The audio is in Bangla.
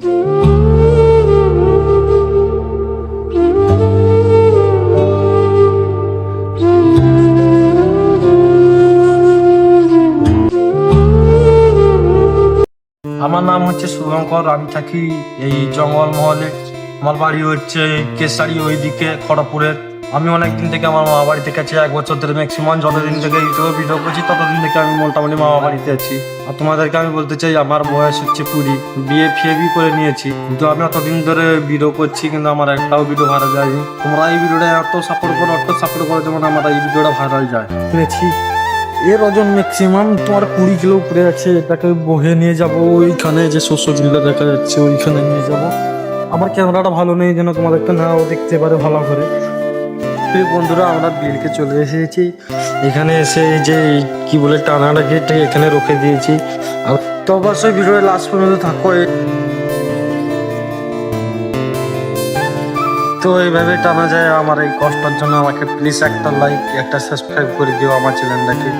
আমার নাম হচ্ছে শুভঙ্কর, আমি থাকি এই জঙ্গলমহলে। আমার বাড়ি হচ্ছে কেশারি ওইদিকে খড়গপুরের। আমি অনেকদিন থেকে আমার মামা বাড়িতে গেছি, 1 বছর ধরে ম্যাক্সিমাম। যতদিন থেকে ইউটিউবে ভিডিও করছি ততদিন থেকে আমি মোটামুটি মামা বাড়িতে আছি। আর তোমাদেরকে আমি বলতে চাই, আমার বয়স হচ্ছে 20, বিয়ে ফিয়ে করে নিয়েছি, কিন্তু আমি অতদিন ধরে ভিডিও করছি কিন্তু আমার একটাও ভিডিও ভাইরাল যায়নি। তোমরা এই ভিডিওটা এত সাপোর্ট করো যেমন আমার এই ভিডিওটা ভাইরাল যায়। শুনেছি এর ওজন ম্যাক্সিমাম তোমার 20 কিলো উপরে আছে। এটাকে বহে নিয়ে যাব ওইখানে যে শস্য জিল্লা দেখা যাচ্ছে, ওইখানে নিয়ে যাব। আমার ক্যামেরাটা ভালো নেই যেন তোমাদেরকে নাও দেখতে পারে ভালো করে। এই বন্ধুরা, আমরা বিলকে চলে এসেছি। এখানে এসে এই যে কি বলে টানাটা গেটে এখানে রেখে দিয়েছি। আর তো অবশ্যই ভিডিওর লাস্ট পর্যন্ত থাকো। তো এইভাবে টানা যায় আমার এই কষ্টের জন্য। আমাকে প্লিজ একটা লাইক একটা সাবস্ক্রাইব করে দিও আমার চ্যানেলটাকে।